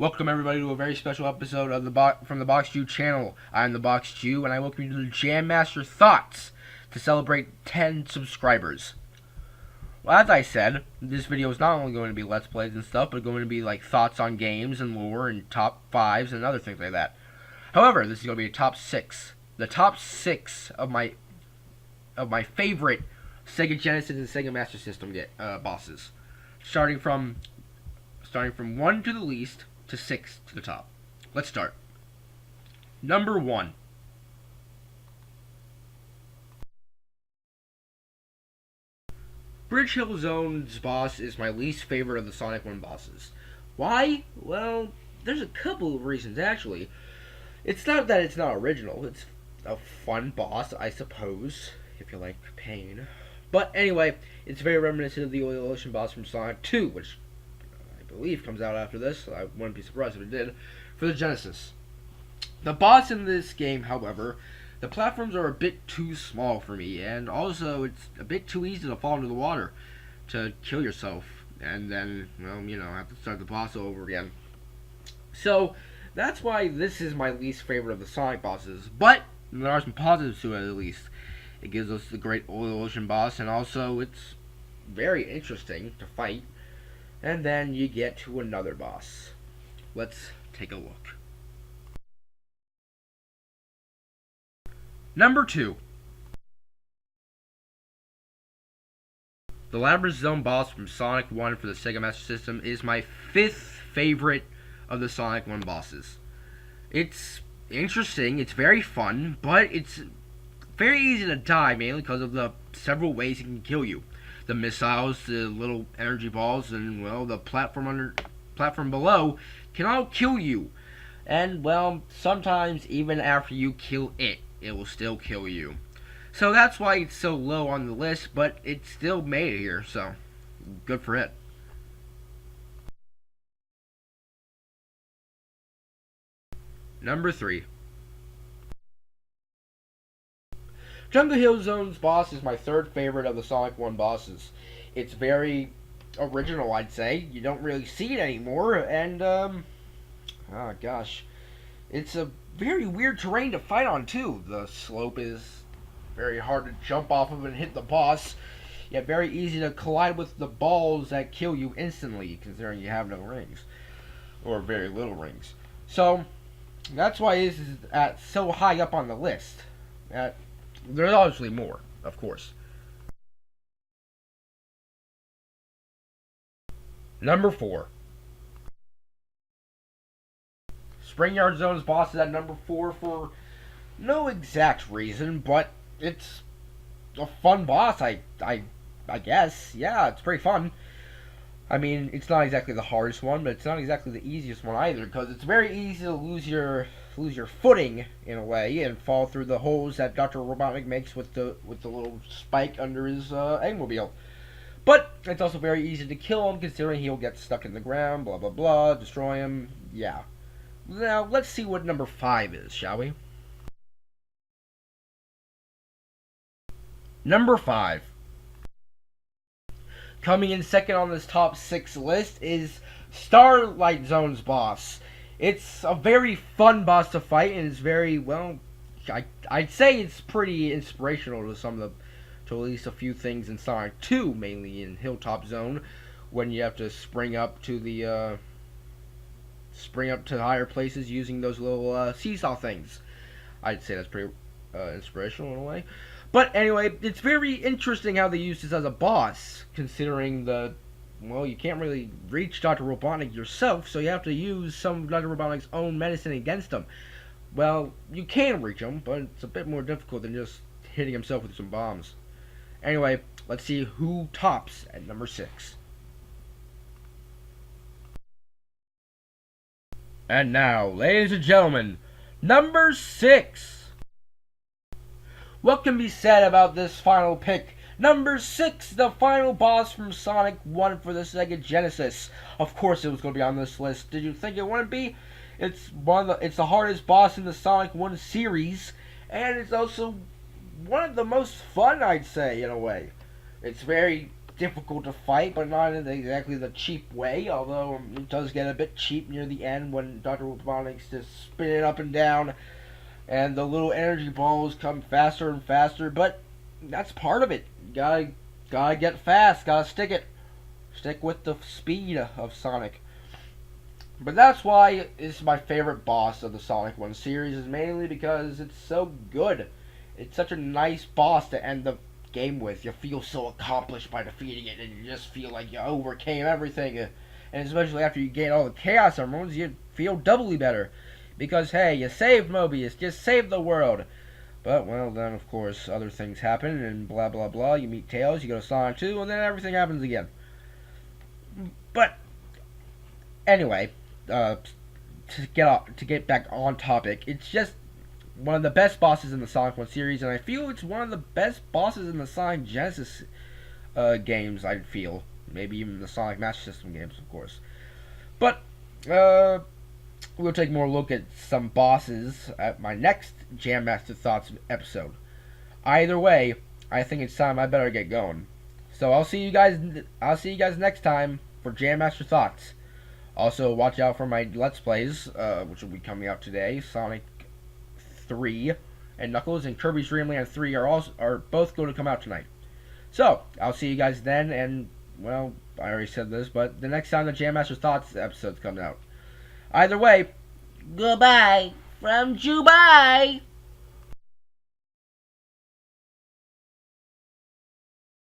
Welcome everybody to a very special episode of from the Box Jew channel. I'm the Box Jew, and I welcome you to the JamMasterThoughts to celebrate 10 subscribers. Well, as I said, this video is not only going to be Let's Plays and stuff, but going to be like thoughts on games and lore and top 5s and other things like that. However, this is going to be a top 6. The top 6 of my favorite SEGA Genesis and SEGA Master System bosses, starting from 1 to the least to 6 to the top. Let's start. Number 1. Bridge Hill Zone's boss is my least favorite of the Sonic 1 bosses. Why? Well, there's a couple of reasons actually. It's not that it's not original. It's a fun boss, I suppose, if you like pain. But anyway, it's very reminiscent of the Oil Ocean boss from Sonic 2, which I believe comes out after this. I wouldn't be surprised if it did, for the Genesis. The boss in this game, however, the platforms are a bit too small for me, and also it's a bit too easy to fall into the water to kill yourself, and then, well, have to start the boss over again. So, that's why this is my least favorite of the Sonic bosses, but there are some positives to it at least. It gives us the great Oil Ocean boss, and also it's very interesting to fight. And then you get to another boss. Let's take a look. Number 2. The Labyrinth Zone boss from Sonic 1 for the Sega Master System is my 5th favorite of the Sonic 1 bosses. It's interesting, it's very fun, but it's very easy to die, mainly because of the several ways it can kill you. The missiles, the little energy balls, and, well, the platform below can all kill you. And, well, sometimes even after you kill it, it will still kill you. So that's why it's so low on the list, but it still made it here, so good for it. Number 3. Jungle Hill Zone's boss is my 3rd favorite of the Sonic 1 bosses. It's very original, I'd say. You don't really see it anymore, and, oh gosh. It's a very weird terrain to fight on, too. The slope is very hard to jump off of and hit the boss, yet very easy to collide with the balls that kill you instantly, considering you have no rings. Or very little rings. So, that's why this is so high up on the list. There's obviously more, of course. Number 4. Springyard Zone's boss is at number 4 for no exact reason, but it's a fun boss, I guess. Yeah, it's pretty fun. I mean, it's not exactly the hardest one, but it's not exactly the easiest one either, because it's very easy to lose your footing in a way and fall through the holes that Dr. Robotnik makes with the little spike under his Eggmobile. But it's also very easy to kill him, considering he'll get stuck in the ground, blah blah blah, destroy him. Yeah. Now let's see what number 5 is, shall we? Number 5. Coming in second on this top 6 list is Starlight Zone's boss. It's a very fun boss to fight, and it's very, well, I'd say it's pretty inspirational to at least a few things in Sonic 2, mainly in Hilltop Zone, when you have to spring up to higher places using those little seesaw things. I'd say that's pretty inspirational in a way. But anyway, it's very interesting how they use this as a boss, considering you can't really reach Dr. Robotnik yourself, so you have to use some of Dr. Robotnik's own medicine against him. Well, you can reach him, but it's a bit more difficult than just hitting himself with some bombs. Anyway, let's see who tops at number 6. And now, ladies and gentlemen, number 6. What can be said about this final pick? Number 6, the final boss from Sonic 1 for the Sega Genesis. Of course it was going to be on this list. Did you think it wouldn't be? It's the hardest boss in the Sonic 1 series, and it's also one of the most fun, I'd say, in a way. It's very difficult to fight, but not in exactly the cheap way, although it does get a bit cheap near the end when Dr. Robotnik's just spinning up and down, and the little energy balls come faster and faster, but that's part of it. Gotta get fast, gotta stick with the speed of Sonic. But that's why it's my favorite boss of the Sonic 1 series, is mainly because it's so good. It's such a nice boss to end the game with. You feel so accomplished by defeating it, and you just feel like you overcame everything. And especially after you gain all the Chaos Emeralds, you feel doubly better. Because, hey, you saved Mobius, you saved the world. But, well, then, of course, other things happen, and blah, blah, blah. You meet Tails, you go to Sonic 2, and then everything happens again. But, anyway, to get back on topic, it's just one of the best bosses in the Sonic 1 series, and I feel it's one of the best bosses in the Sonic Genesis games, I feel. Maybe even the Sonic Master System games, of course. But, we'll take more look at some bosses at my next Jam Master Thoughts episode. Either way, I think it's time I better get going. So I'll see you guys next time for Jam Master Thoughts. Also, watch out for my Let's Plays, which will be coming out today. Sonic 3 and Knuckles and Kirby's Dream Land 3 are both going to come out tonight. So, I'll see you guys then, and, well, I already said this, but the next time the Jam Master Thoughts episode's coming out. Either way, goodbye from Dubai!